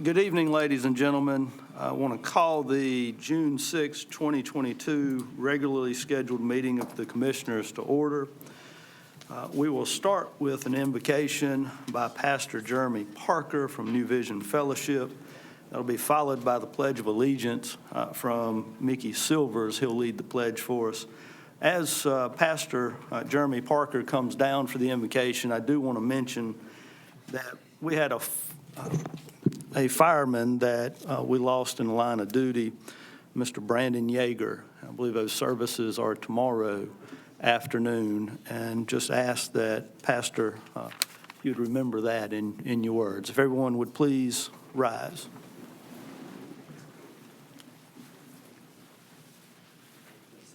Good evening, ladies and gentlemen. I want to call the June 6, 2022 regularly scheduled meeting of the Commissioners to order. We will start with an invocation by Pastor Jeremy Parker from New Vision Fellowship. That'll be followed by the Pledge of Allegiance from Mickey Silvers. He'll lead the pledge for us. As Pastor Jeremy Parker comes down for the invocation, I do want to mention that we had a fireman that we lost in the line of duty, Mr. Brandon Yeager. I believe those services are tomorrow afternoon, and just ask that, Pastor, you'd remember that in your words. If everyone would please rise.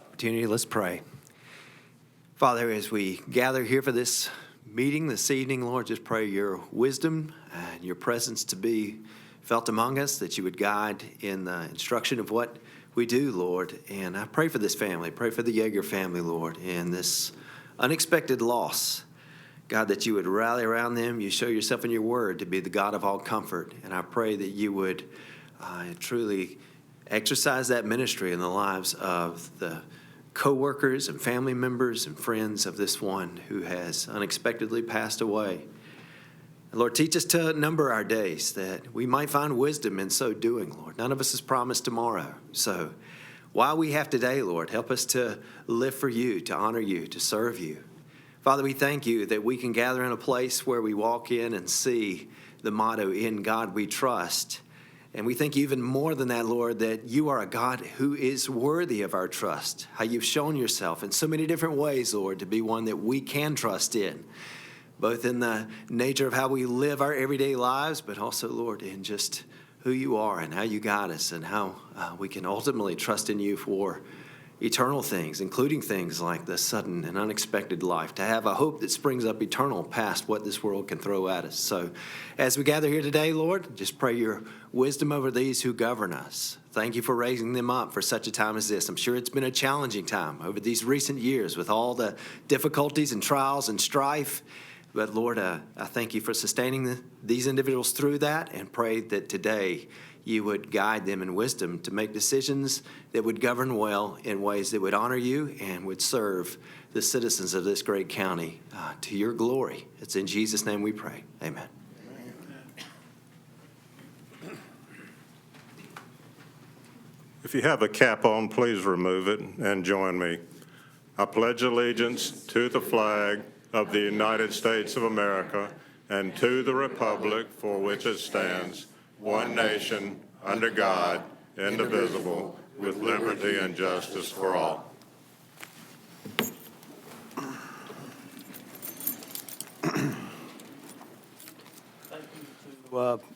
Opportunity, let's pray. Father, as we gather here for this meeting this evening, Lord, just pray your wisdom and your presence to be felt among us, that you would guide in the instruction of what we do, Lord. And I pray for this family, pray for the Yeager family, Lord, in this unexpected loss. God, that you would rally around them. You show yourself in your word to be the God of all comfort. And I pray that you would truly exercise that ministry in the lives of the co-workers and family members and friends of this one who has unexpectedly passed away. And Lord, teach us to number our days that we might find wisdom in so doing, Lord. None of us is promised tomorrow. So while we have today, Lord, help us to live for you, to honor you, to serve you. Father, we thank you that we can gather in a place where we walk in and see the motto, "In God we trust." And we think even more than that, Lord, that you are a God who is worthy of our trust. How you've shown yourself in so many different ways, Lord, to be one that we can trust in, both in the nature of how we live our everyday lives, but also, Lord, in just who you are and how you guide us and how we can ultimately trust in you for eternal things, including things like the sudden and unexpected life, to have a hope that springs up eternal past what this world can throw at us. So as we gather here today, Lord, just pray your wisdom over these who govern us. Thank you for raising them up for such a time as this. I'm sure it's been a challenging time over these recent years with all the difficulties and trials and strife. But Lord, I thank you for sustaining these individuals through that, and pray that today you would guide them in wisdom to make decisions that would govern well in ways that would honor you and would serve the citizens of this great county to your glory. It's in Jesus' name we pray. Amen. If you have a cap on, please remove it and join me. I pledge allegiance to the flag of the United States of America and to the republic for which it stands, one nation, under God, indivisible, with liberty and justice for all. Thank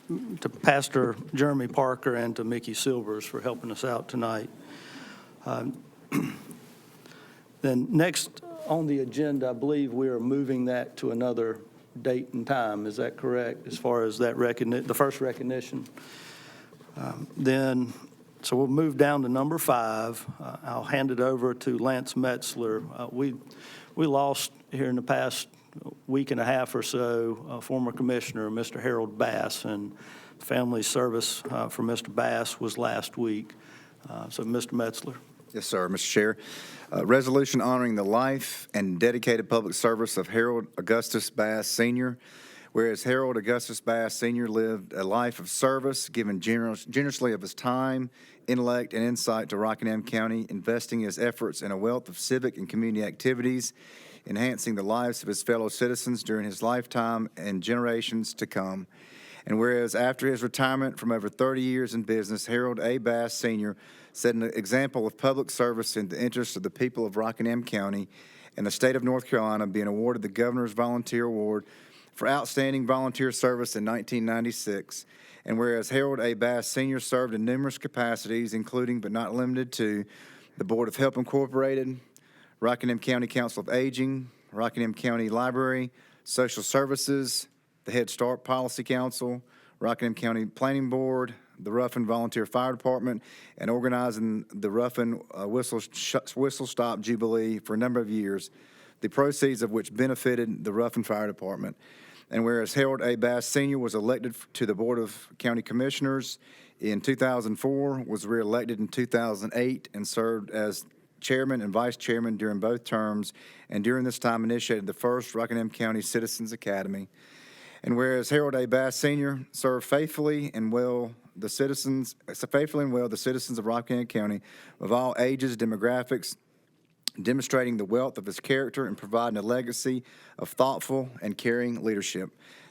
you to Pastor Jeremy Parker and to Mickey Silvers for helping us out tonight. Then next on the agenda, I believe we are moving that to another date and time. Is that correct, as far as that the first recognition? So we'll move down to number 5. I'll hand it over to Lance Metzler. We lost here in the past week and a half or so a former commissioner, Mr. Harold Bass, and family service for Mr. Bass was last week. So Mr. Metzler. Yes, sir, Mr. Chair. Resolution honoring the life and dedicated public service of Harold Augustus Bass, Sr. Whereas Harold Augustus Bass, Sr. lived a life of service, giving generously of his time, intellect, and insight to Rockingham County, investing his efforts in a wealth of civic and community activities, enhancing the lives of his fellow citizens during his lifetime and generations to come. And whereas after his retirement from over 30 years in business, Harold A. Bass, Sr. set an example of public service in the interest of the people of Rockingham County and the state of North Carolina, being awarded the Governor's Volunteer Award for outstanding volunteer service in 1996. And whereas Harold A. Bass, Sr. served in numerous capacities, including but not limited to the Board of Health Incorporated, Rockingham County Council of Aging, Rockingham County Library, Social Services, the Head Start Policy Council, Rockingham County Planning Board, the Ruffin Volunteer Fire Department, and organizing the Ruffin Whistle Stop Jubilee for a number of years. the proceeds of which benefited the Ruffin Fire Department. And whereas Harold A. Bass Sr. was elected to the Board of County Commissioners in 2004, was reelected in 2008, and served as chairman and vice chairman during both terms, and during this time initiated the first Rockingham County Citizens Academy. And whereas Harold A. Bass Sr. served faithfully and well the citizens of Rockingham County of all ages, demographics, demonstrating the wealth of his character and providing a legacy of thoughtful and caring leadership.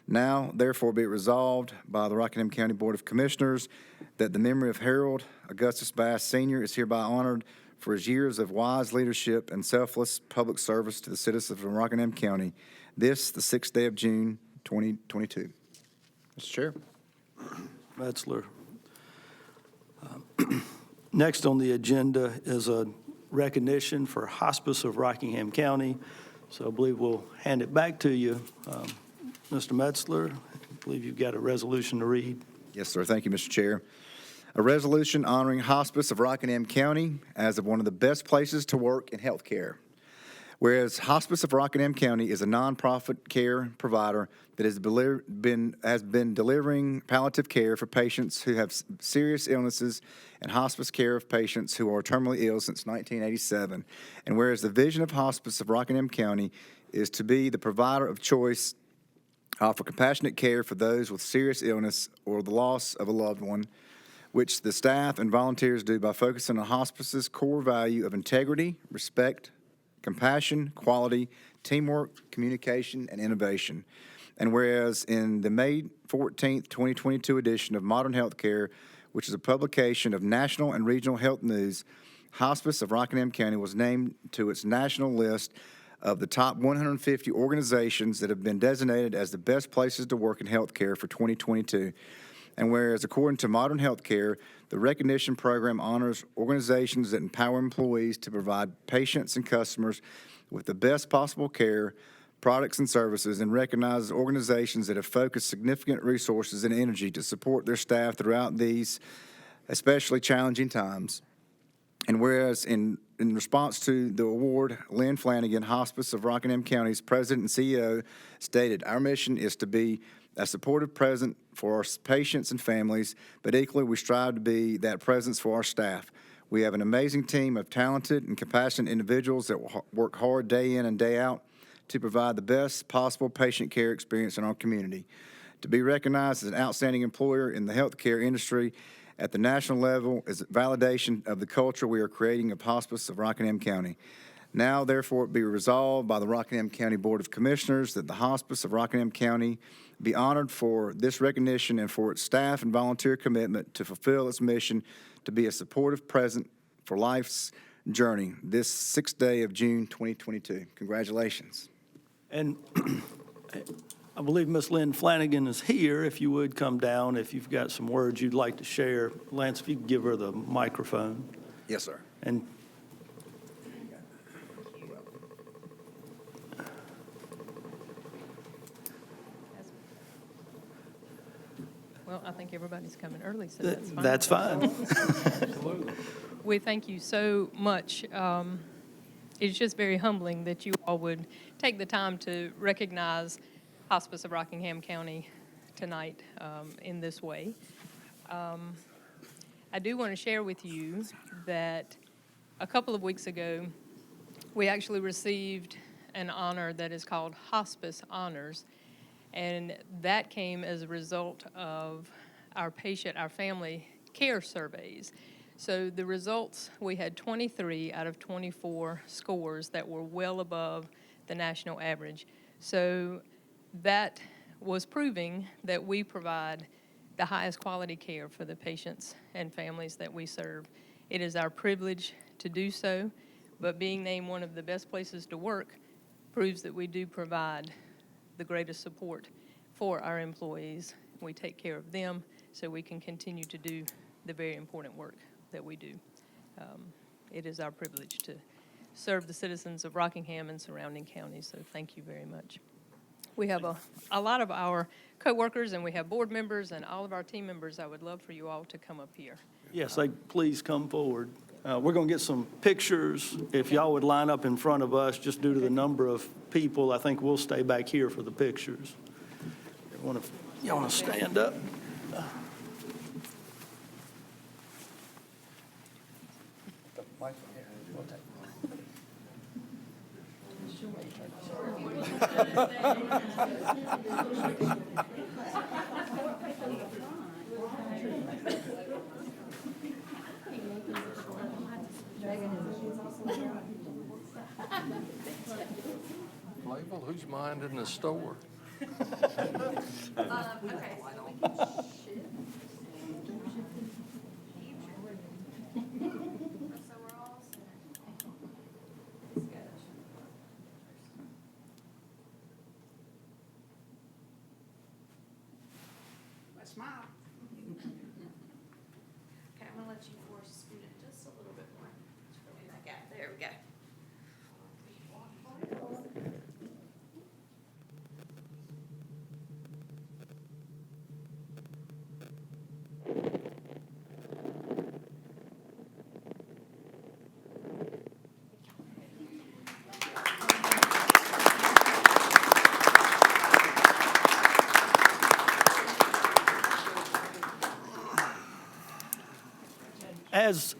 Now, therefore, be it resolved by the Rockingham County Board of Commissioners that the memory of Harold Augustus Bass Sr. is hereby honored for his years of wise leadership and selfless public service to the citizens of Rockingham County. This, the 6th day of June, 2022. Mr. Chair. Metzler. Next on the agenda is a recognition for Hospice of Rockingham County. So I believe we'll hand it back to you. Mr. Metzler, I believe you've got a resolution to read. Yes, sir. Thank you, Mr. Chair. A resolution honoring Hospice of Rockingham County as of one of the best places to work in healthcare. Whereas Hospice of Rockingham County is a nonprofit care provider that has been delivering palliative care for patients who have serious illnesses and hospice care of patients who are terminally ill since 1987. And whereas the vision of Hospice of Rockingham County is to be the provider of choice, offer compassionate care for those with serious illness or the loss of a loved one, which the staff and volunteers do by focusing on hospice's core value of integrity, respect, compassion, quality, teamwork, communication, and innovation. And whereas in the May 14th, 2022 edition of Modern Healthcare, which is a publication of national and regional health news, Hospice of Rockingham County was named to its national list of the top 150 organizations that have been designated as the best places to work in healthcare for 2022. And whereas, according to Modern Healthcare, the recognition program honors organizations that empower employees to provide patients and customers with the best possible care, products, and services, and recognizes organizations that have focused significant resources and energy to support their staff throughout these especially challenging times. And whereas in response to the award, Lynn Flanagan, Hospice of Rockingham County's president and CEO, stated, "Our mission is to be a supportive presence for our patients and families, but equally we strive to be that presence for our staff. We have an amazing team of talented and compassionate individuals that work hard day in and day out to provide the best possible patient care experience in our community. To be recognized as an outstanding employer in the healthcare industry at the national level is a validation of the culture we are creating of Hospice of Rockingham County. Now, therefore, it be resolved by the Rockingham County Board of Commissioners that the Hospice of Rockingham County be honored for this recognition and for its staff and volunteer commitment to fulfill its mission to be a supportive presence for life's journey this 6th day of June 2022. Congratulations." And I believe Ms. Lynn Flanagan is here. If you would come down, if you've got some words you'd like to share. Lance, if you could give her the microphone. Yes, sir. And well, I think everybody's coming early, so that's fine. that's fine. We thank you so much. It's just very humbling that you all would take the time to recognize Hospice of Rockingham County tonight in this way. I do want to share with you that a couple of weeks ago, we actually received an honor that is called Hospice Honors, and that came as a result of our family care surveys. So the results, we had 23 out of 24 scores that were well above the national average. So that was proving that we provide the highest quality care for the patients and families that we serve. It is our privilege to do so, but being named one of the best places to work proves that we do provide the greatest support for our employees. We take care of them so we can continue to do the very important work that we do. It is our privilege to serve the citizens of Rockingham and surrounding counties, so thank you very much. We have a lot of our co-workers and we have board members and all of our team members. I would love for you all to come up here. Yes, please come forward. We're going to get some pictures. If y'all would line up in front of us, just due to the number of people, I think we'll stay back here for the pictures. Y'all want to stand up? Label, who's minding the store? Smile. Okay, I'm gonna let you force scoot it just a little bit more. There we go.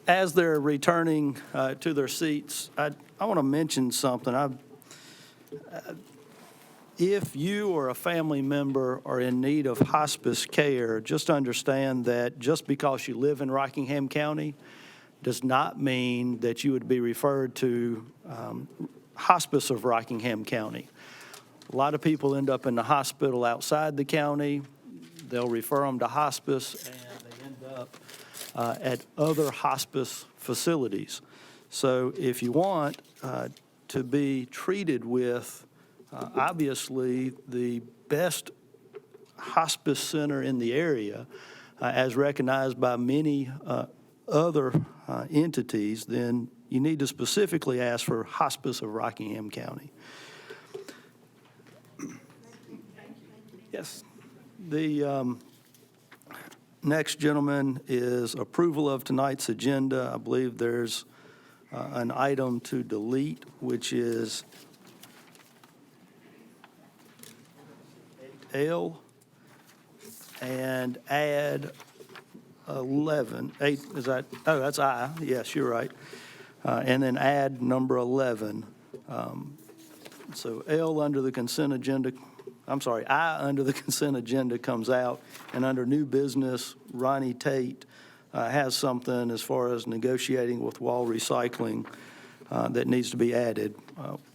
As they're returning to their seats, I want to mention something. If you or a family member are in need of hospice care, just understand that just because you live in Rockingham County does not mean that you would be referred to Hospice of Rockingham County. A lot of people end up in the hospital outside the county. They'll refer them to hospice, and they end up at other hospice facilities. So if you want to be treated with, obviously, the best hospice center in the area, as recognized by many other entities, then you need to specifically ask for Hospice of Rockingham County. Yes. The next gentleman is approval of tonight's agenda. I believe there's an item to delete, which is L, and add 11. 8, is that, oh, that's I. Yes, you're right. And then add number 11. So L under the consent agenda, I'm sorry, I under the consent agenda comes out, and under new business, Ronnie Tate has something as far as negotiating with Wall Recycling that needs to be added.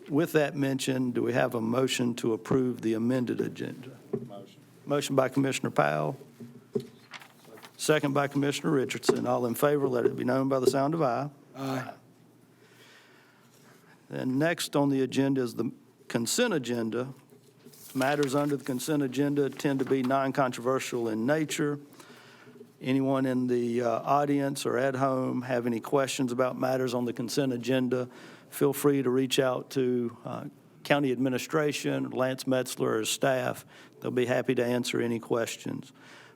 With that mentioned, do we have a motion to approve the amended agenda? Motion. Motion by Commissioner Powell. Second by Commissioner Richardson. All in favor, let it be known by the sound of aye. Aye. And next on the agenda is the consent agenda. Matters under the consent agenda tend to be non-controversial in nature. Anyone in the audience or at home have any questions about matters on the consent agenda, feel free to reach out to County Administration, Lance Metzler, or staff. They'll be happy to answer any questions.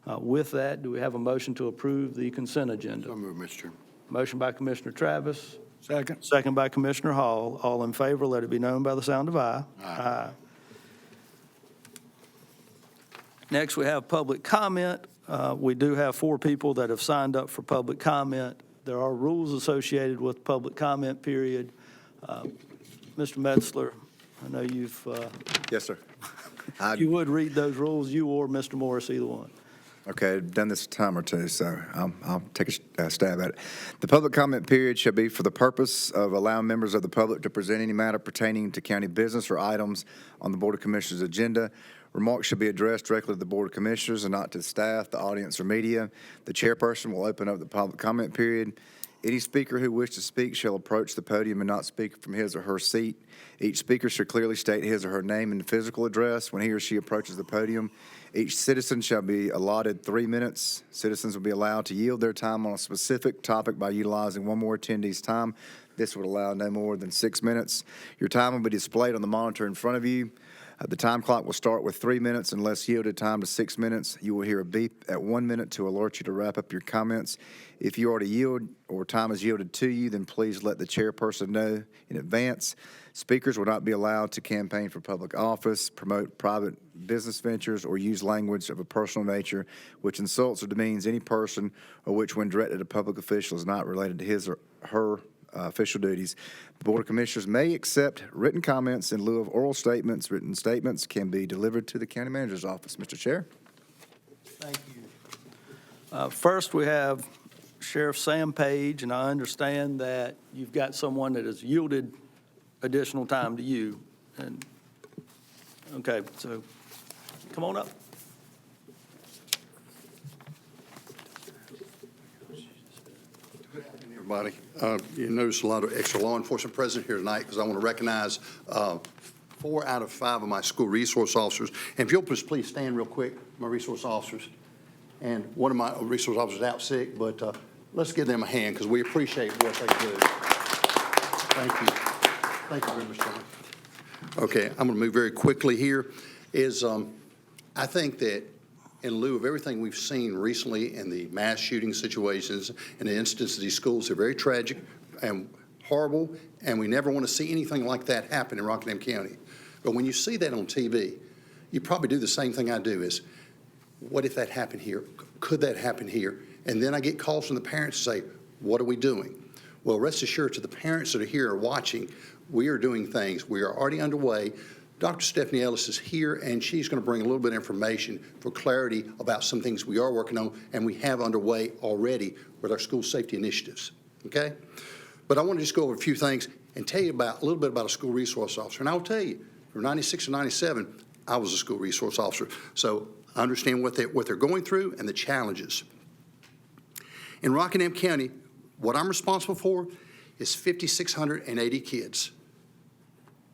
With that, do we have a motion to approve the consent agenda? So moved, Mr. Chairman. Motion by Commissioner Travis. Second. Second by Commissioner Hall. All in favor, let it be known by the sound of aye. Aye. Next, we have public comment. We do have 4 people that have signed up for public comment. There are rules associated with public comment period. Mr. Metzler, I know you've... Yes, sir. If you would read those rules, you or Mr. Morris, either one. Okay, I've done this a time or two, so I'll take a stab at it. The public comment period shall be for the purpose of allowing members of the public to present any matter pertaining to county business or items on the Board of Commissioners' agenda. Remarks should be addressed directly to the Board of Commissioners and not to the staff, the audience, or media. The chairperson will open up the public comment period. Any speaker who wishes to speak shall approach the podium and not speak from his or her seat. Each speaker should clearly state his or her name and physical address when he or she approaches the podium. Each citizen shall be allotted 3 minutes. Citizens will be allowed to yield their time on a specific topic by utilizing one more attendee's time. This would allow no more than 6 minutes. Your time will be displayed on the monitor in front of you. The time clock will start with 3 minutes unless yielded time to 6 minutes. You will hear a beep at 1 minute to alert you to wrap up your comments. If you already yield or time is yielded to you, then please let the chairperson know in advance. Speakers will not be allowed to campaign for public office, promote private business ventures, or use language of a personal nature which insults or demeans any person or which, when directed at a public official, is not related to his or her official duties. The Board of Commissioners may accept written comments in lieu of oral statements. Written statements can be delivered to the County Manager's office. Mr. Chair. Thank you. First, we have Sheriff Sam Page, and I understand that you've got someone that has yielded additional time to you. And okay, so come on up. Everybody, you notice a lot of extra law enforcement present here tonight because I want to recognize 4 out of 5 of my school resource officers. And if you'll just please stand real quick, my resource officers. And one of my resource officers is out sick, but let's give them a hand because we appreciate what they do. Thank you. Thank you very much, John. Okay, I'm going to move very quickly here. I think that in lieu of everything we've seen recently in the mass shooting situations and the incidents of these schools, they're very tragic and horrible, and we never want to see anything like that happen in Rockingham County. But when you see that on TV, you probably do the same thing I do is, what if that happened here? Could that happen here? And then I get calls from the parents to say, what are we doing? Well, rest assured to the parents that are here or watching, we are doing things. We are already underway. Dr. Stephanie Ellis is here, and she's going to bring a little bit of information for clarity about some things we are working on and we have underway already with our school safety initiatives, okay? But I want to just go over a few things and tell you a little bit about a school resource officer. And I'll tell you, from 96 to 97, I was a school resource officer. So I understand what they're going through and the challenges. In Rockingham County, what I'm responsible for is 5,680 kids.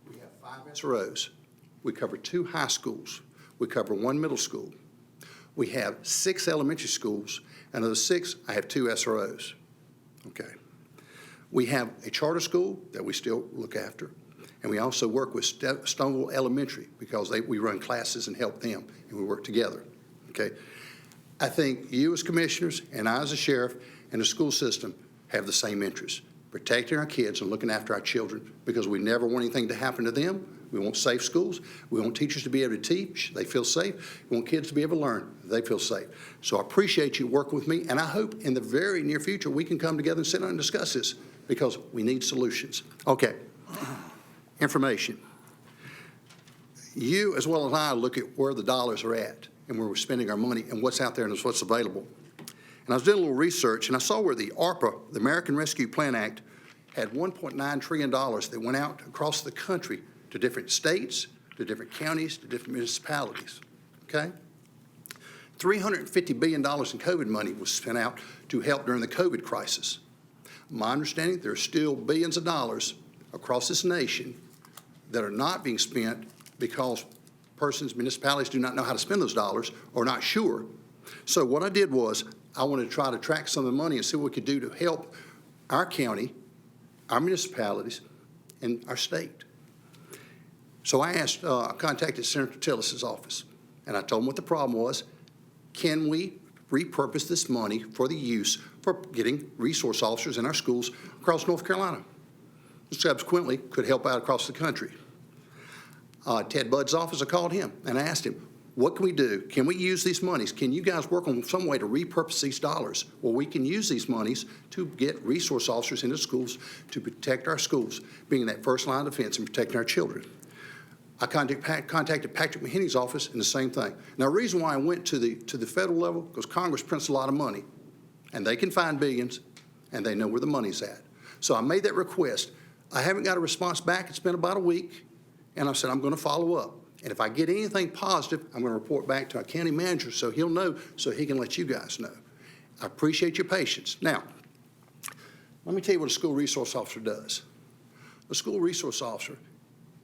We have 5 SROs. We cover 2 high schools. We cover 1 middle school. We have 6 elementary schools, and of the 6, I have 2 SROs. Okay. We have a charter school that we still look after, and we also work with Stoneville Elementary because we run classes and help them, and we work together. Okay. I think you as commissioners and I as a sheriff and the school system have the same interests, protecting our kids and looking after our children because we never want anything to happen to them. We want safe schools. We want teachers to be able to teach. They feel safe. We want kids to be able to learn. They feel safe. So I appreciate you working with me, and I hope in the very near future we can come together and sit down and discuss this because we need solutions. Okay. Information. You, as well as I, look at where the dollars are at and where we're spending our money and what's out there and what's available. And I was doing a little research, and I saw where the ARPA, the American Rescue Plan Act, had $1.9 trillion that went out across the country to different states, to different counties, to different municipalities, okay? $350 billion in COVID money was spent out to help during the COVID crisis. My understanding, there are still billions of dollars across this nation that are not being spent because municipalities do not know how to spend those dollars or not sure. So what I did was I wanted to try to track some of the money and see what we could do to help our county, our municipalities, and our state. So I contacted Senator Tillis's office, and I told him what the problem was. Can we repurpose this money for the use for getting resource officers in our schools across North Carolina? Subsequently, could help out across the country. Ted Budd's office, I called him, and I asked him, what can we do? Can we use these monies? Can you guys work on some way to repurpose these dollars? Well, we can use these monies to get resource officers into schools to protect our schools, being that first line of defense and protecting our children. I contacted Patrick Mahaney's office, and the same thing. Now, the reason why I went to the federal level, because Congress prints a lot of money, and they can find billions, and they know where the money's at. So I made that request. I haven't got a response back. It's been about a week, and I said I'm going to follow up. And if I get anything positive, I'm going to report back to our county manager so he'll know, so he can let you guys know. I appreciate your patience. Now, let me tell you what a school resource officer does. A school resource officer,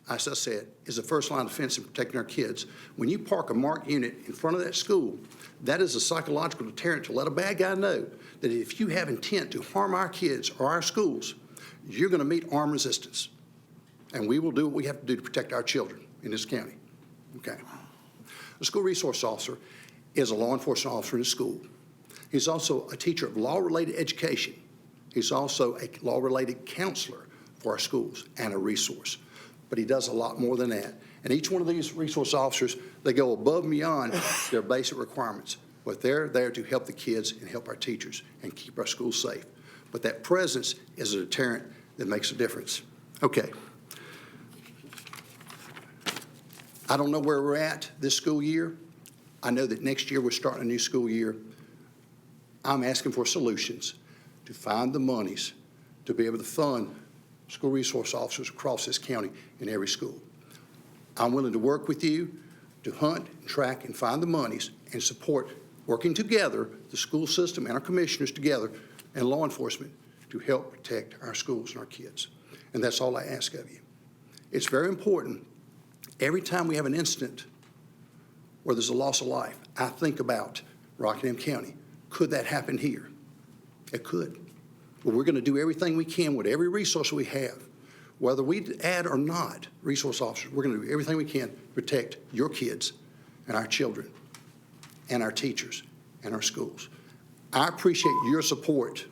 as I said, is the first line of defense in protecting our kids. When you park a marked unit in front of that school, that is a psychological deterrent to let a bad guy know that if you have intent to harm our kids or our schools, you're going to meet armed resistance. And we will do what we have to do to protect our children in this county. Okay. A school resource officer is a law enforcement officer in a school. He's also a teacher of law-related education. He's also a law-related counselor for our schools and a resource. But he does a lot more than that. And each one of these resource officers, they go above and beyond their basic requirements. But they're there to help the kids and help our teachers and keep our schools safe. But that presence is a deterrent that makes a difference. Okay. I don't know where we're at this school year. I know that next year we're starting a new school year. I'm asking for solutions to find the monies to be able to fund school resource officers across this county in every school. I'm willing to work with you to hunt, track, and find the monies and support working together, the school system and our commissioners together and law enforcement to help protect our schools and our kids. And that's all I ask of you. It's very important. Every time we have an incident where there's a loss of life, I think about Rockingham County. Could that happen here? It could. But we're going to do everything we can with every resource we have. Whether we add or not resource officers, we're going to do everything we can to protect your kids and our children and our teachers and our schools. I appreciate your support.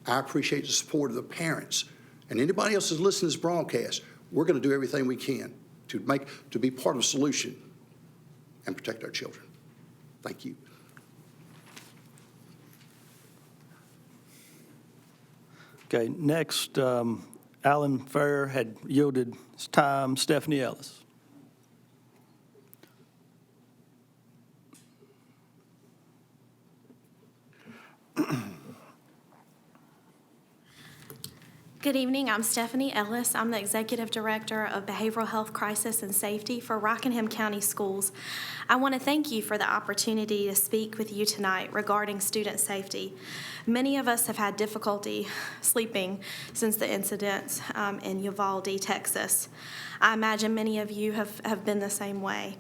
I appreciate the support of the parents and anybody else that's listening to this broadcast. We're going to do everything we can to be part of the solution and protect our children. Thank you. Okay, next, Alan Fair had yielded his time. Stephanie Ellis. Good evening, I'm Stephanie Ellis. I'm the Executive Director of Behavioral Health Crisis and Safety for Rockingham County Schools. I want to thank you for the opportunity to speak with you tonight regarding student safety. Many of us have had difficulty sleeping since the incidents in Uvalde, Texas. I imagine many of you have been the same way.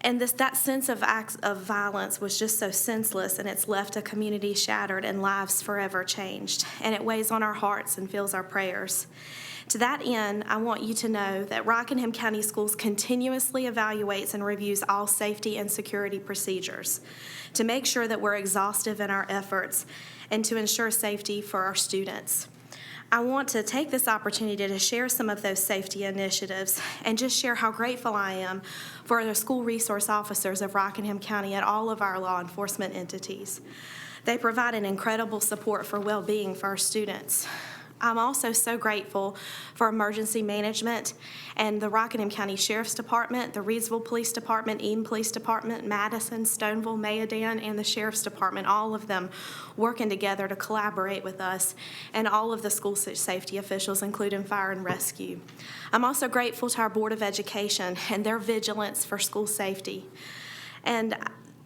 And that sense of acts of violence was just so senseless, and it's left a community shattered and lives forever changed. And it weighs on our hearts and fills our prayers. To that end, I want you to know that Rockingham County Schools continuously evaluates and reviews all safety and security procedures to make sure that we're exhaustive in our efforts and to ensure safety for our students. I want to take this opportunity to share some of those safety initiatives and just share how grateful I am for the school resource officers of Rockingham County at all of our law enforcement entities. They provide an incredible support for well-being for our students. I'm also so grateful for emergency management and the Rockingham County Sheriff's Department, the Reidsville Police Department, Eden Police Department, Madison, Stoneville, Mayodan, and the Sheriff's Department, all of them working together to collaborate with us, and all of the school safety officials, including fire and rescue. I'm also grateful to our Board of Education and their vigilance for school safety. And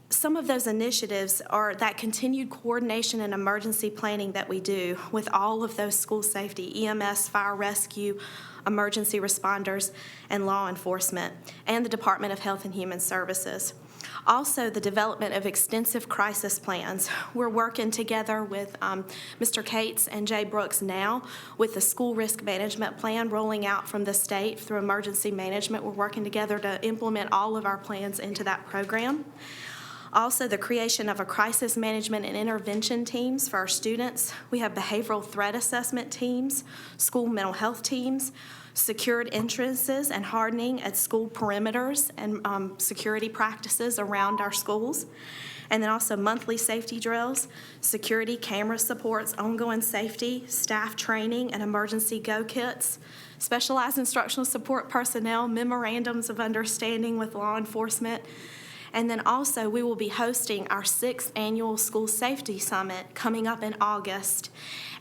some of those initiatives are that continued coordination and emergency planning that we do with all of those school safety, EMS, fire rescue, emergency responders, and law enforcement, and the Department of Health and Human Services. Also, the development of extensive crisis plans. We're working together with Mr. Cates and Jay Brooks now with the school risk management plan rolling out from the state through emergency management. We're working together to implement all of our plans into that program. Also, the creation of a crisis management and intervention teams for our students. We have behavioral threat assessment teams, school mental health teams, secured entrances and hardening at school perimeters and security practices around our schools. And then also monthly safety drills, security camera supports, ongoing safety, staff training, and emergency go kits, specialized instructional support personnel, memorandums of understanding with law enforcement. And then also, we will be hosting our 6th annual School Safety Summit coming up in August.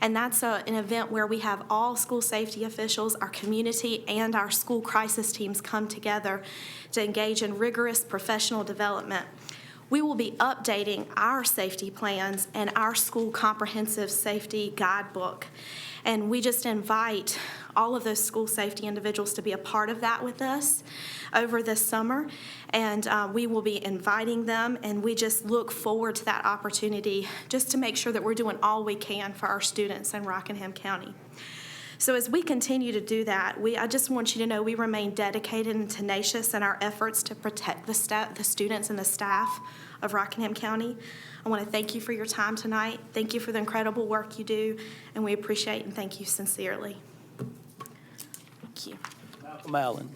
And that's an event where we have all school safety officials, our community, and our school crisis teams come together to engage in rigorous professional development. We will be updating our safety plans and our school comprehensive safety guidebook. And we just invite all of those school safety individuals to be a part of that with us over this summer. And we will be inviting them, and we just look forward to that opportunity just to make sure that we're doing all we can for our students in Rockingham County. So as we continue to do that, I just want you to know we remain dedicated and tenacious in our efforts to protect the students and the staff of Rockingham County. I want to thank you for your time tonight. Thank you for the incredible work you do, and we appreciate and thank you sincerely. Thank you. Malcolm Allen.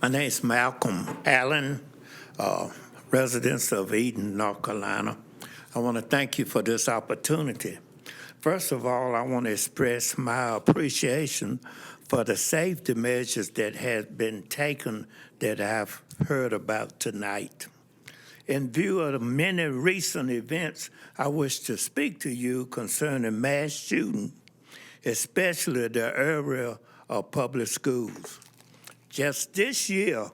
My name is Malcolm Allen, resident of Eden, North Carolina. I want to thank you for this opportunity. First of all, I want to express my appreciation for the safety measures that have been taken that I've heard about tonight. In view of the many recent events, I wish to speak to you concerning mass shooting, especially the area of public schools. Just this year,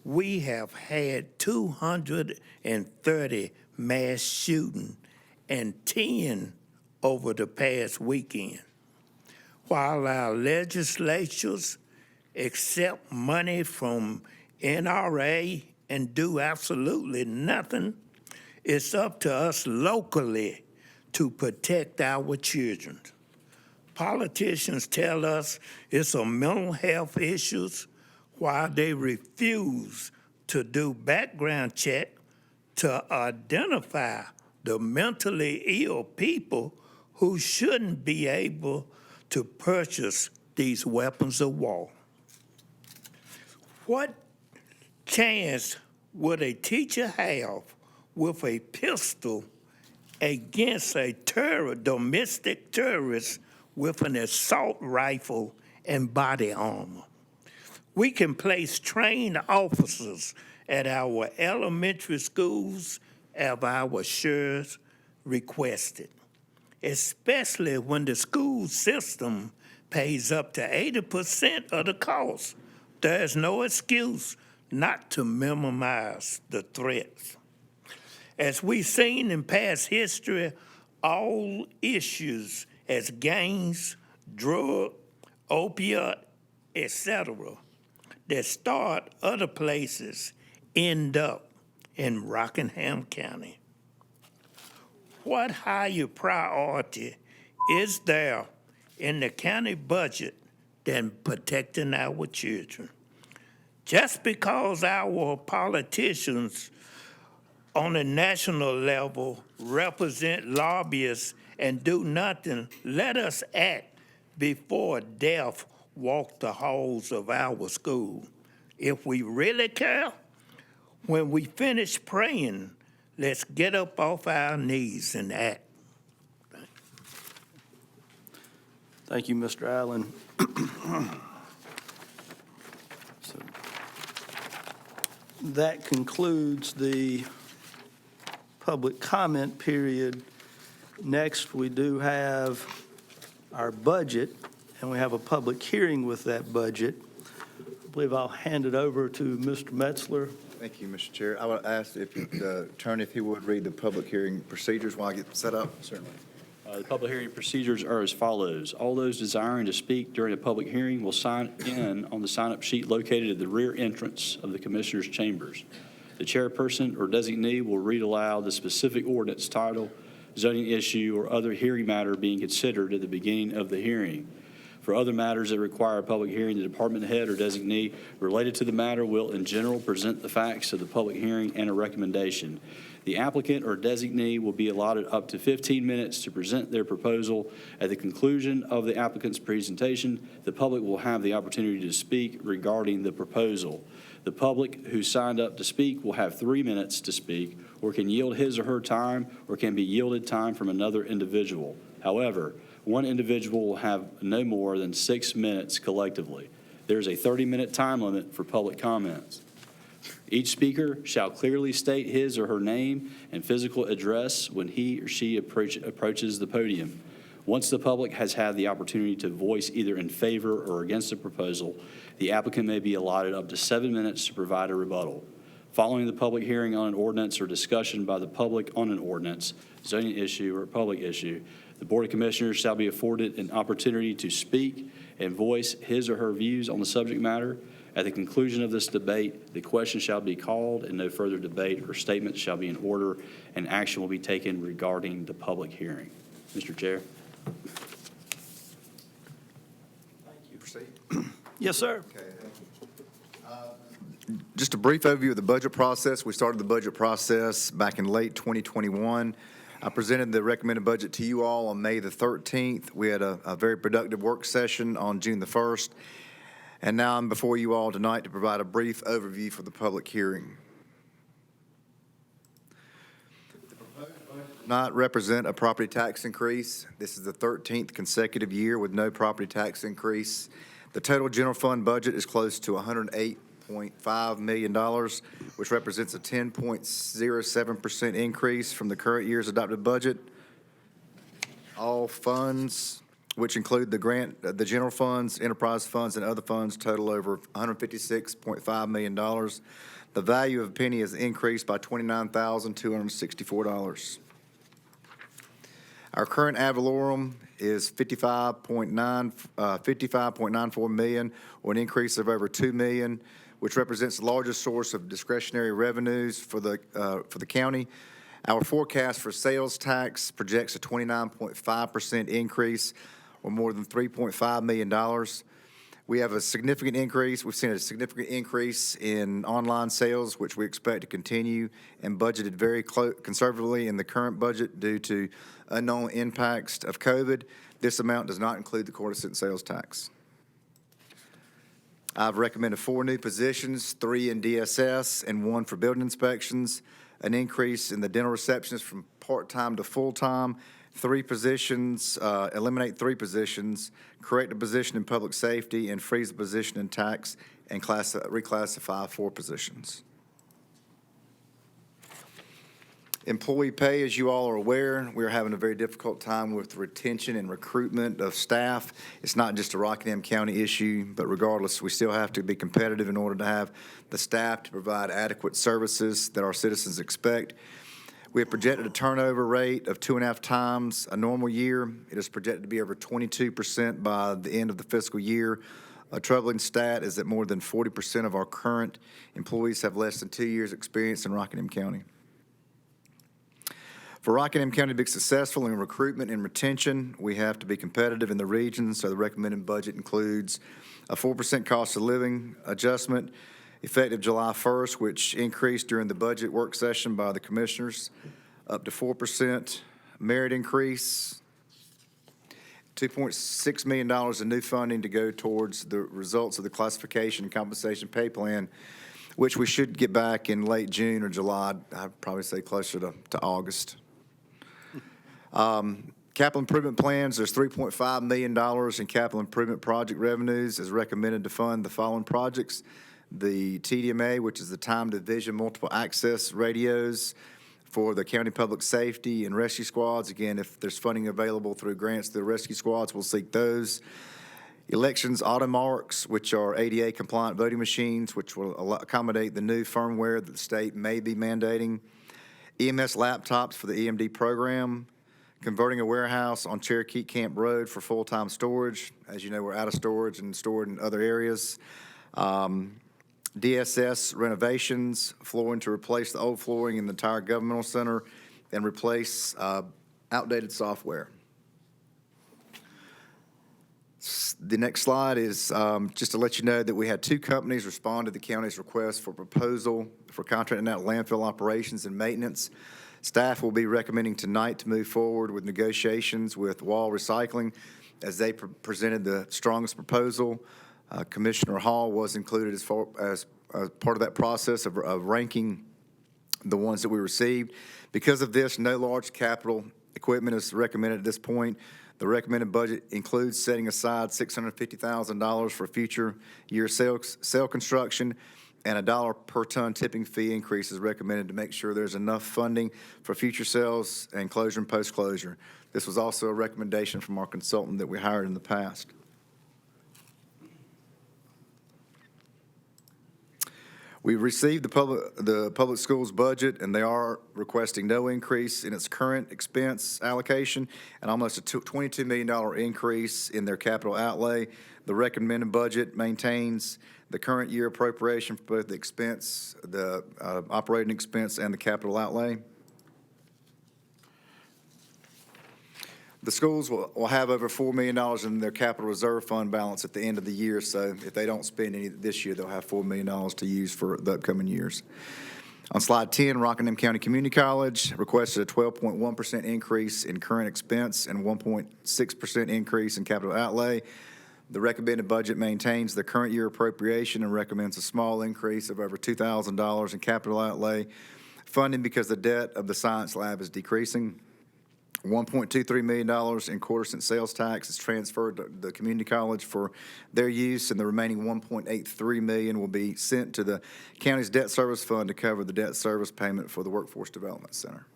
we have had 230 mass shootings and 10 over the past weekend. While our legislatures accept money from NRA and do absolutely nothing, it's up to us locally to protect our children. Politicians tell us it's a mental health issues while they refuse to do background check to identify the mentally ill people who shouldn't be able to purchase these weapons of war. What chance would a teacher have with a pistol against a domestic terrorist with an assault rifle and body armor? We can place trained officers at our elementary schools as our sheriffs requested, especially when the school system pays up to 80% of the cost. There's no excuse not to minimize the threats. As we've seen in past history, all issues as gangs, drug, opiate, etc., that start other places end up in Rockingham County. What higher priority is there in the county budget than protecting our children? Just because our politicians on a national level represent lobbyists and do nothing, let us act before death walk the halls of our school. If we really care, when we finish praying, let's get up off our knees and act. Thank you, Mr. Allen. So, that concludes the public comment period. Next, we do have our budget, and we have a public hearing with that budget. I believe I'll hand it over to Mr. Metzler. Thank you, Mr. Chair. I would ask if the attorney, if he would read the public hearing procedures while I get set up. Certainly. The public hearing procedures are as follows. All those desiring to speak during a public hearing will sign in on the sign-up sheet located at the rear entrance of the Commissioners' chambers. The chairperson or designee will read aloud the specific ordinance title, zoning issue, or other hearing matter being considered at the beginning of the hearing. For other matters that require a public hearing, the department head or designee related to the matter will, in general, present the facts of the public hearing and a recommendation. The applicant or designee will be allotted up to 15 minutes to present their proposal. At the conclusion of the applicant's presentation, the public will have the opportunity to speak regarding the proposal. The public who signed up to speak will have 3 minutes to speak, or can yield his or her time, or can be yielded time from another individual. However, one individual will have no more than 6 minutes collectively. There is a 30-minute time limit for public comments. Each speaker shall clearly state his or her name and physical address when he or she approaches the podium. Once the public has had the opportunity to voice either in favor or against the proposal, the applicant may be allotted up to 7 minutes to provide a rebuttal. Following the public hearing on an ordinance or discussion by the public on an ordinance, zoning issue, or public issue, the Board of Commissioners shall be afforded an opportunity to speak and voice his or her views on the subject matter. At the conclusion of this debate, the question shall be called, and no further debate or statements shall be in order, and action will be taken regarding the public hearing. Mr. Chair. Thank you. Proceed. Yes, sir. Just a brief overview of the budget process. We started the budget process back in late 2021. I presented the recommended budget to you all on May the 13th. We had a very productive work session on June the 1st. And now I'm before you all tonight to provide a brief overview for the public hearing. The proposed budget does not represent a property tax increase. This is the 13th consecutive year with no property tax increase. The total general fund budget is close to $108.5 million, which represents a 10.07% increase from the current year's adopted budget. All funds, which include the general funds, enterprise funds, and other funds, total over $156.5 million. The value of a penny has increased by $29,264. Our current ad valorem is $55.94 million, or an increase of over $2 million, which represents the largest source of discretionary revenues for the county. Our forecast for sales tax projects a 29.5% increase, or more than $3.5 million. We have a significant increase. We've seen a significant increase in online sales, which we expect to continue, and budgeted very conservatively in the current budget due to unknown impacts of COVID. This amount does not include the quarter-cent sales tax. I've recommended 4 new positions, 3 in DSS and 1 for building inspections, an increase in the dental receptionist from part-time to full-time, 3 positions, eliminate 3 positions, correct a position in public safety, and freeze a position in tax, and reclassify 4 positions. Employee pay, as you all are aware, we are having a very difficult time with retention and recruitment of staff. It's not just a Rockingham County issue, but regardless, we still have to be competitive in order to have the staff to provide adequate services that our citizens expect. We have projected a turnover rate of 2.5 times a normal year. It is projected to be over 22% by the end of the fiscal year. A troubling stat is that more than 40% of our current employees have less than 2 years' experience in Rockingham County. For Rockingham County to be successful in recruitment and retention, we have to be competitive in the region, so the recommended budget includes a 4% cost of living adjustment effective July 1st, which increased during the budget work session by the commissioners, up to 4%. Merit increase, $2.6 million in new funding to go towards the results of the classification and compensation pay plan, which we should get back in late June or July. I'd probably say closer to August. Capital improvement plans, there's $3.5 million in capital improvement project revenues as recommended to fund the following projects. The TDMA, which is the Time Division Multiple Access Radios for the county public safety and rescue squads. Again, if there's funding available through grants to the rescue squads, we'll seek those. Elections auto marks, which are ADA compliant voting machines, which will accommodate the new firmware that the state may be mandating. EMS laptops for the EMD program. Converting a warehouse on Cherokee Camp Road for full-time storage. As you know, we're out of storage and stored in other areas. DSS renovations, flooring to replace the old flooring in the entire governmental center and replace outdated software. The next slide is just to let you know that we had 2 companies respond to the county's request for proposal for contracting out landfill operations and maintenance. Staff will be recommending tonight to move forward with negotiations with Wall Recycling as they presented the strongest proposal. Commissioner Hall was included as part of that process of ranking the ones that we received. Because of this, no large capital equipment is recommended at this point. The recommended budget includes setting aside $650,000 for future year cell construction, and a $1 per ton tipping fee increase is recommended to make sure there's enough funding for future sales and closure and post-closure. This was also a recommendation from our consultant that we hired in the past. We received the public schools budget, and they are requesting no increase in its current expense allocation and almost a $22 million increase in their capital outlay. The recommended budget maintains the current year appropriation for both the expense, the operating expense, and the capital outlay. The schools will have over $4 million in their capital reserve fund balance at the end of the year, so if they don't spend any this year, they'll have $4 million to use for the upcoming years. On slide 10, Rockingham County Community College requested a 12.1% increase in current expense and 1.6% increase in capital outlay. The recommended budget maintains the current year appropriation and recommends a small increase of over $2,000 in capital outlay funding because the debt of the science lab is decreasing. $1.23 million in quarter-cent sales tax is transferred to the community college for their use, and the remaining $1.83 million will be sent to the county's debt service fund to cover the debt service payment for the Workforce Development Center.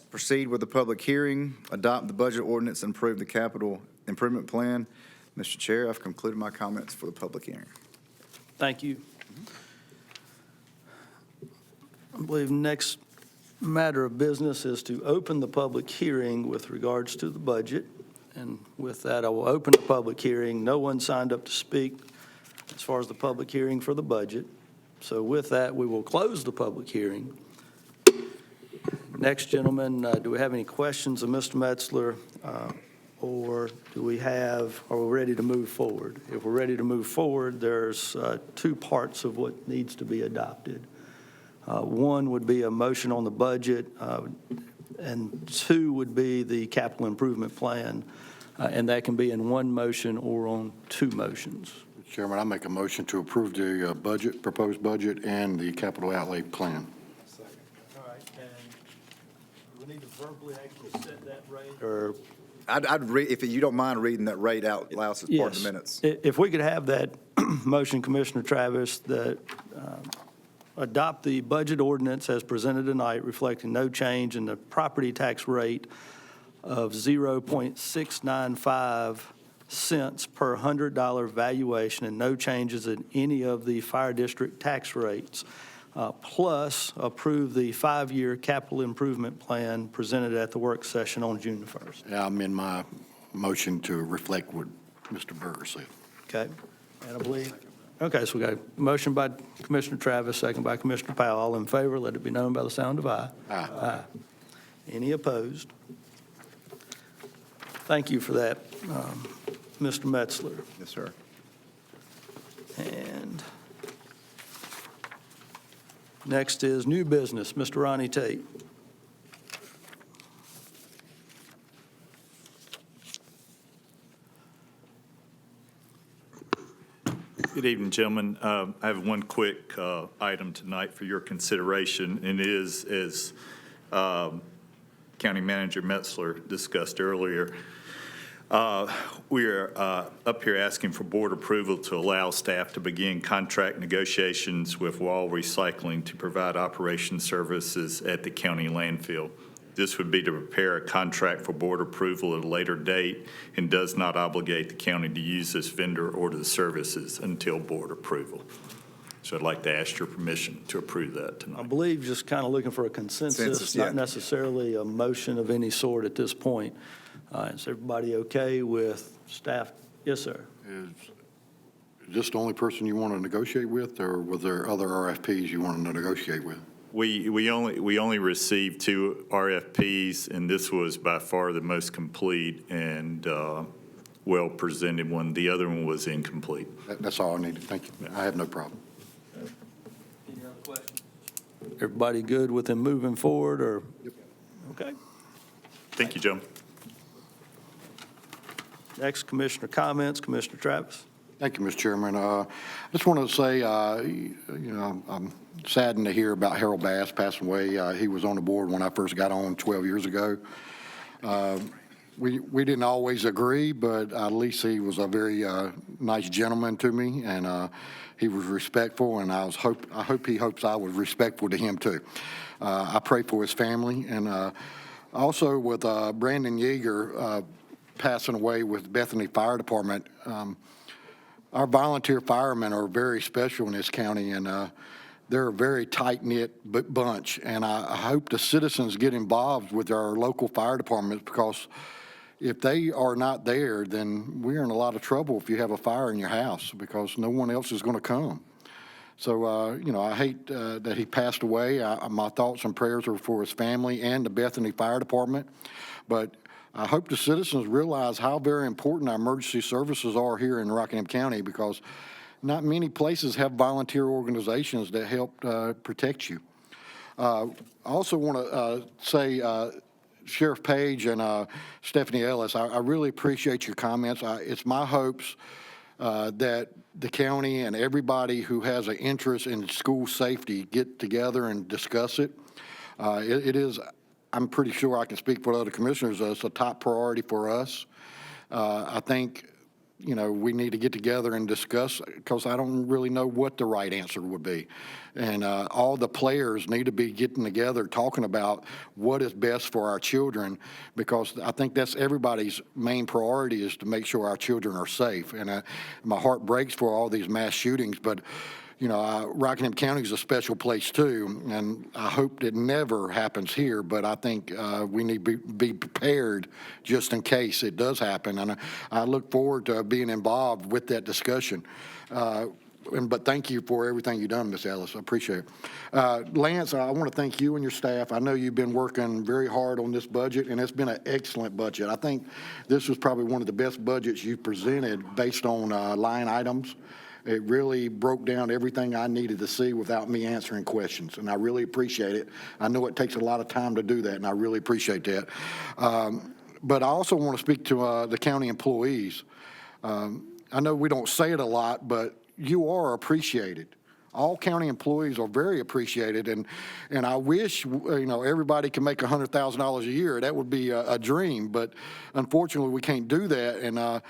Proceed with the public hearing, adopt the budget ordinance, and approve the capital improvement plan. Mr. Chair, I've concluded my comments for the public hearing. Thank you. I believe next matter of business is to open the public hearing with regards to the budget. And with that, I will open the public hearing. No one signed up to speak as far as the public hearing for the budget. So with that, we will close the public hearing. Next, gentlemen, do we have any questions of Mr. Metzler? Or are we ready to move forward? If we're ready to move forward, there's two parts of what needs to be adopted. One would be a motion on the budget, and two would be the capital improvement plan, and that can be in one motion or on two motions. Chairman, I make a motion to approve the proposed budget, and the capital outlay plan. Second. All right, and we need to verbally actually set that rate, or? I'd read, if you don't mind reading that rate out loud as part of the minutes. If we could have that motion, Commissioner Travis, that adopt the budget ordinance as presented tonight, reflecting no change in the property tax rate of 0.695 cents per $100 valuation and no changes in any of the fire district tax rates, plus approve the 5-year capital improvement plan presented at the work session on June 1st. Yeah, I'm in my motion to reflect what Mr. Berger said. Okay, and I believe. Okay, so we got a motion by Commissioner Travis, second by Commissioner Powell. All in favor, let it be known by the sound of aye. Aye. Aye. Any opposed? Thank you for that, Mr. Metzler. Yes, sir. And next is new business, Mr. Ronnie Tate. Good evening, gentlemen. I have one quick item tonight for your consideration, and it is, as County Manager Metzler discussed earlier, we are up here asking for board approval to allow staff to begin contract negotiations with Wall Recycling to provide operation services at the county landfill. This would be to prepare a contract for board approval at a later date and does not obligate the county to use this vendor or the services until board approval. So I'd like to ask your permission to approve that tonight. I believe just kind of looking for a consensus, not necessarily a motion of any sort at this point. Is everybody okay with staff? Yes, sir. Is this the only person you want to negotiate with, or was there other RFPs you wanted to negotiate with? We only received 2 RFPs, and this was by far the most complete and well-presented one. The other one was incomplete. That's all I needed. Thank you. I have no problem. Any other questions? Everybody good with them moving forward, or? Yep. Okay. Thank you, gentlemen. Next, Commissioner comments. Commissioner Travis. Thank you, Mr. Chairman. I just wanted to say, I'm saddened to hear about Harold Bass passing away. He was on the board when I first got on 12 years ago. We didn't always agree, but at least he was a very nice gentleman to me, and he was respectful, and I hope he hopes I was respectful to him too. I pray for his family, and also with Brandon Yeager passing away with Bethany Fire Department. Our volunteer firemen are very special in this county, and they're a very tight-knit bunch. And I hope the citizens get involved with our local fire departments, because if they are not there, then we're in a lot of trouble if you have a fire in your house, because no one else is going to come. So, I hate that he passed away. My thoughts and prayers are for his family and the Bethany Fire Department. But I hope the citizens realize how very important our emergency services are here in Rockingham County, because not many places have volunteer organizations that help protect you. I also want to say, Sheriff Page and Stephanie Ellis, I really appreciate your comments. It's my hopes that the county and everybody who has an interest in school safety get together and discuss it. It is, I'm pretty sure I can speak for other commissioners, it's a top priority for us. I think, we need to get together and discuss, because I don't really know what the right answer would be. And all the players need to be getting together, talking about what is best for our children, because I think that's everybody's main priority, is to make sure our children are safe. And my heart breaks for all these mass shootings, but Rockingham County is a special place too, and I hope it never happens here, but I think we need to be prepared just in case it does happen, and I look forward to being involved with that discussion. But thank you for everything you've done, Ms. Ellis. I appreciate it. Lance, I want to thank you and your staff. I know you've been working very hard on this budget, and it's been an excellent budget. I think this was probably one of the best budgets you've presented based on line items. It really broke down everything I needed to see without me answering questions, and I really appreciate it. I know it takes a lot of time to do that, and I really appreciate that. But I also want to speak to the county employees. I know we don't say it a lot, but you are appreciated. All county employees are very appreciated, and I wish everybody can make $100,000 a year. That would be a dream, but unfortunately we can't do that. And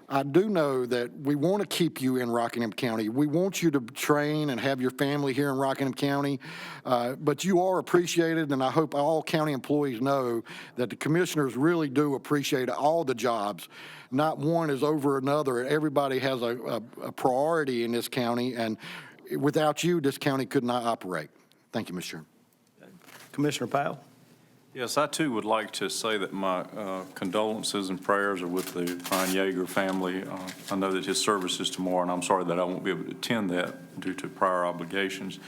I do know that we want to keep you in Rockingham County. We want you to train and have your family here in Rockingham County, but you are appreciated, and I hope all county employees know that the commissioners really do appreciate all the jobs. Not one is over another. Everybody has a priority in this county, and without you, this county could not operate. Thank you, Mr. Chairman. Commissioner Powell? Yes, I too would like to say that my condolences and prayers are with the Brian Yeager family. I know that his service is tomorrow, and I'm sorry that I won't be able to attend that due to prior obligations.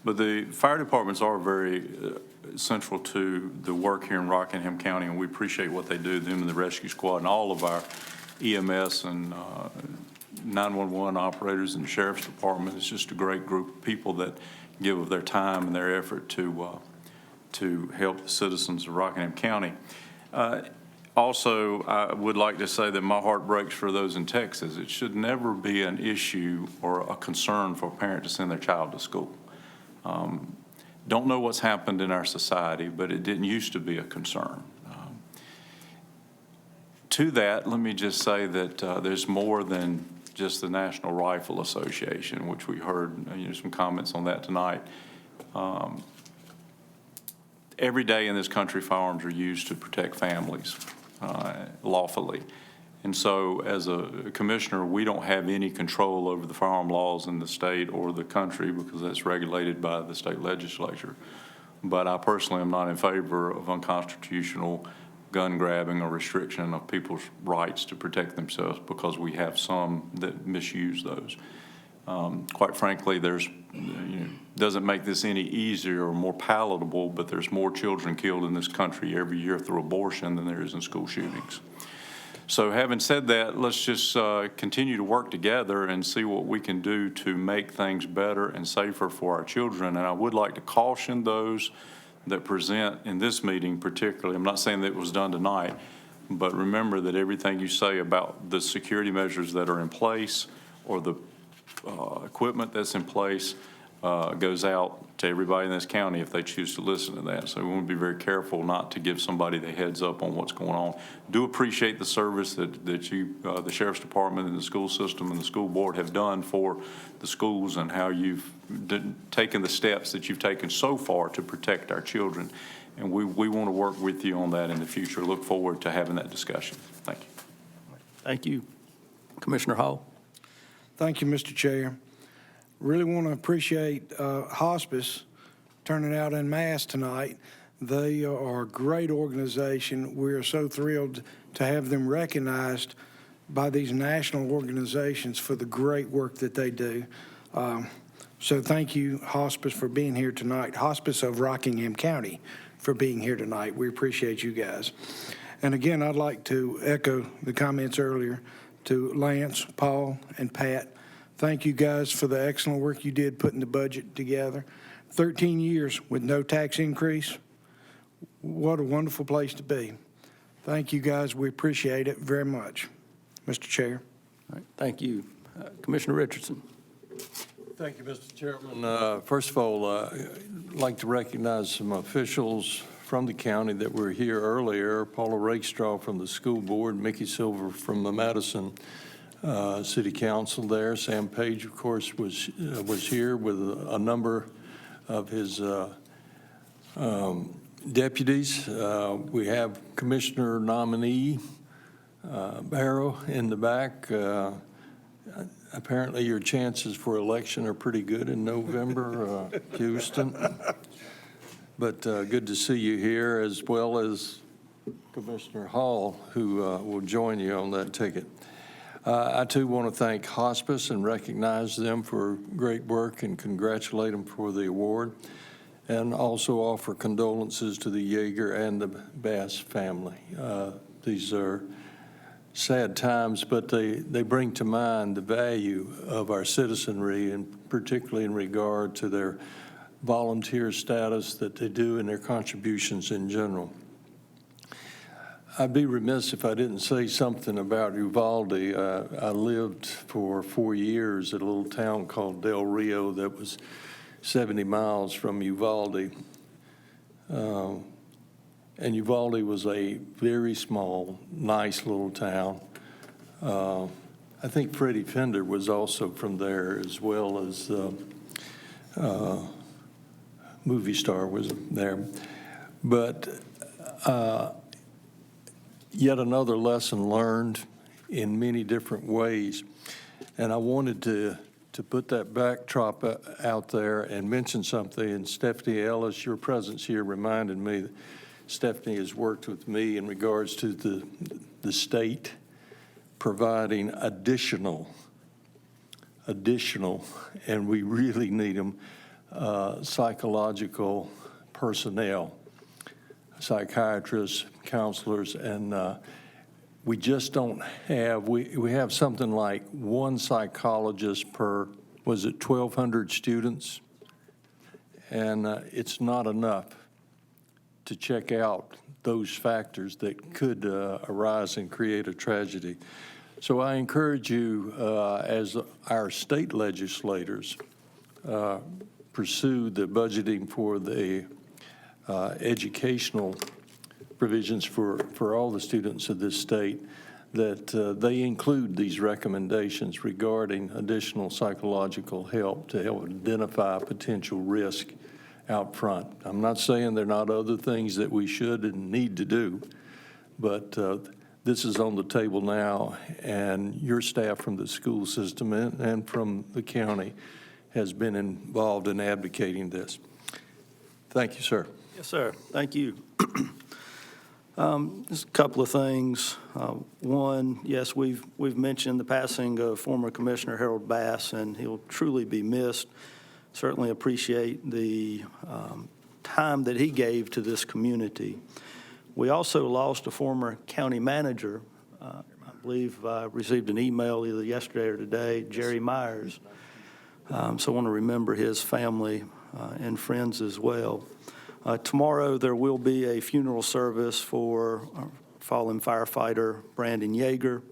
But the fire departments are very central to the work here in Rockingham County, and we appreciate what they do, them and the rescue squad, and all of our EMS and 911 operators and the sheriff's department. It's just a great group of people that give of their time and their effort to help the citizens of Rockingham County. Also, I would like to say that my heart breaks for those in Texas. It should never be an issue or a concern for a parent to send their child to school. Don't know what's happened in our society, but it didn't used to be a concern. To that, let me just say that there's more than just the National Rifle Association, which we heard some comments on that tonight. Every day in this country, firearms are used to protect families lawfully. And so as a commissioner, we don't have any control over the firearm laws in the state or the country, because that's regulated by the state legislature. But I personally am not in favor of unconstitutional gun grabbing or restriction of people's rights to protect themselves, because we have some that misuse those. Quite frankly, doesn't make this any easier or more palatable, but there's more children killed in this country every year through abortion than there is in school shootings. So having said that, let's just continue to work together and see what we can do to make things better and safer for our children. And I would like to caution those that present in this meeting particularly. I'm not saying that it was done tonight, but remember that everything you say about the security measures that are in place or the equipment that's in place goes out to everybody in this county if they choose to listen to that. So we want to be very careful not to give somebody the heads up on what's going on. Do appreciate the service that you, the Sheriff's Department and the school system and the school board have done for the schools, and how you've taken the steps that you've taken so far to protect our children. And we want to work with you on that in the future. Look forward to having that discussion. Thank you. Thank you. Commissioner Hall? Thank you, Mr. Chair. Really want to appreciate Hospice turning out en masse tonight. They are a great organization. We are so thrilled to have them recognized by these national organizations for the great work that they do. So thank you, Hospice, for being here tonight. Hospice of Rockingham County for being here tonight. We appreciate you guys. And again, I'd like to echo the comments earlier to Lance, Paul, and Pat. Thank you guys for the excellent work you did putting the budget together. 13 years with no tax increase. What a wonderful place to be. Thank you guys. We appreciate it very much. Mr. Chair. All right, thank you. Commissioner Richardson. Thank you, Mr. Chairman. First of all, I'd like to recognize some officials from the county that were here earlier. Paula Rakestraw from the school board, Mickey Silver from the Madison City Council there. Sam Page, of course, was here with a number of his deputies. We have Commissioner nominee Barrow in the back. Apparently your chances for election are pretty good in November, Houston. But good to see you here, as well as Commissioner Hall, who will join you on that ticket. I, too, want to thank Hospice and recognize them for great work and congratulate them for the award, and also offer condolences to the Yeager and the Bass family. These are sad times, but they bring to mind the value of our citizenry, and particularly in regard to their volunteer status that they do and their contributions in general. I'd be remiss if I didn't say something about Uvalde. I lived for 4 years at a little town called Del Rio that was 70 miles from Uvalde. And Uvalde was a very small, nice little town. I think Freddie Fender was also from there, as well as movie star was there. But yet another lesson learned in many different ways. And I wanted to put that backdrop out there and mention something. And Stephanie Ellis, your presence here reminded me that Stephanie has worked with me in regards to the state providing additional, and we really need them, psychological personnel, psychiatrists, counselors, and we just don't have, we have something like one psychologist per, was it 1,200 students? And it's not enough to check out those factors that could arise and create a tragedy. So I encourage you, as our state legislators pursue the budgeting for the educational provisions for all the students of this state, that they include these recommendations regarding additional psychological help to help identify potential risk out front. I'm not saying there are not other things that we should and need to do, but this is on the table now, and your staff from the school system and from the county has been involved in advocating this. Thank you, sir. Yes, sir. Thank you. Just a couple of things. One, yes, we've mentioned the passing of former Commissioner Harold Bass, and he'll truly be missed. Certainly appreciate the time that he gave to this community. We also lost a former county manager. I believe I received an email either yesterday or today, Jerry Myers. So I want to remember his family and friends as well. Tomorrow there will be a funeral service for fallen firefighter Brandon Yeager.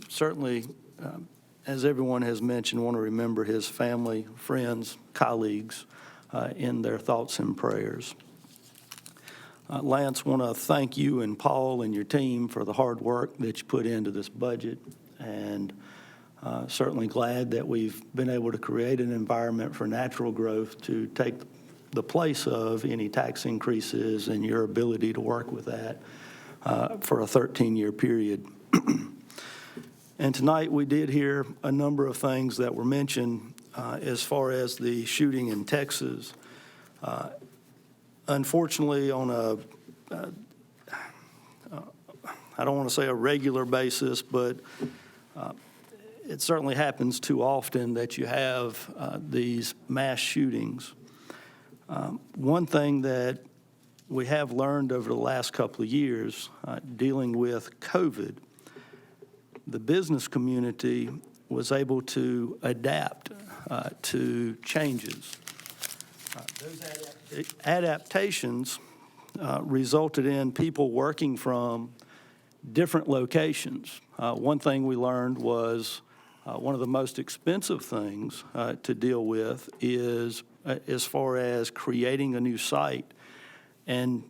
Certainly, as everyone has mentioned, want to remember his family, friends, colleagues in their thoughts and prayers. Lance, want to thank you and Paul and your team for the hard work that you put into this budget, and certainly glad that we've been able to create an environment for natural growth to take the place of any tax increases and your ability to work with that for a 13-year period. And tonight, we did hear a number of things that were mentioned as far as the shooting in Texas. Unfortunately, on I don't want to say a regular basis, but it certainly happens too often that you have these mass shootings. One thing that we have learned over the last couple of years dealing with COVID, the business community was able to adapt to changes. Those adaptations resulted in people working from different locations. One thing we learned was one of the most expensive things to deal with is as far as creating a new site, and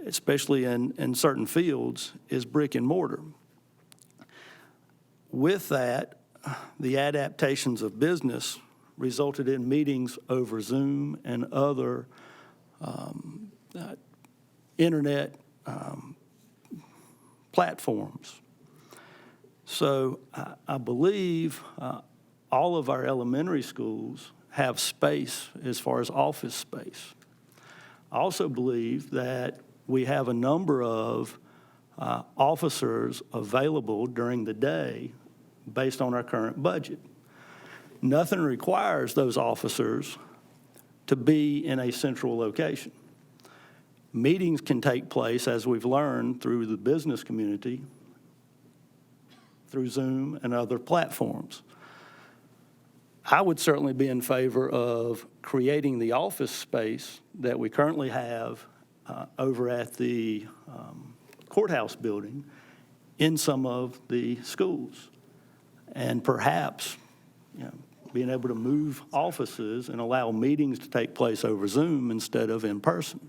especially in certain fields, is brick and mortar. With that, the adaptations of business resulted in meetings over Zoom and other internet platforms. So I believe all of our elementary schools have space as far as office space. I also believe that we have a number of officers available during the day based on our current budget. Nothing requires those officers to be in a central location. Meetings can take place, as we've learned, through the business community, through Zoom and other platforms. I would certainly be in favor of creating the office space that we currently have over at the courthouse building in some of the schools. And perhaps, being able to move offices and allow meetings to take place over Zoom instead of in person.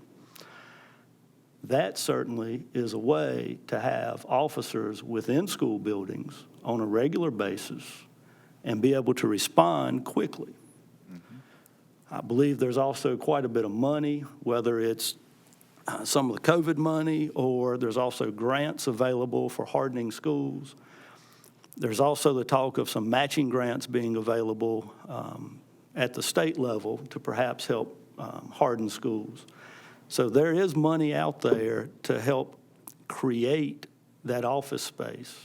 That certainly is a way to have officers within school buildings on a regular basis and be able to respond quickly. I believe there's also quite a bit of money, whether it's some of the COVID money or there's also grants available for hardening schools. There's also the talk of some matching grants being available at the state level to perhaps help harden schools. So there is money out there to help create that office space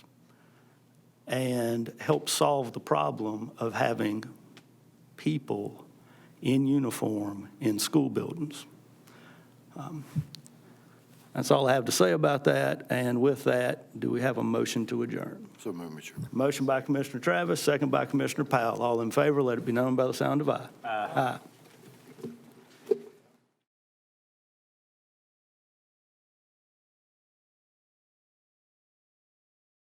and help solve the problem of having people in uniform in school buildings. That's all I have to say about that. And with that, do we have a motion to adjourn? So move, Mr. Chairman. Motion by Commissioner Travis, second by Commissioner Powell. All in favor, let it be known by the sound of aye. Aye.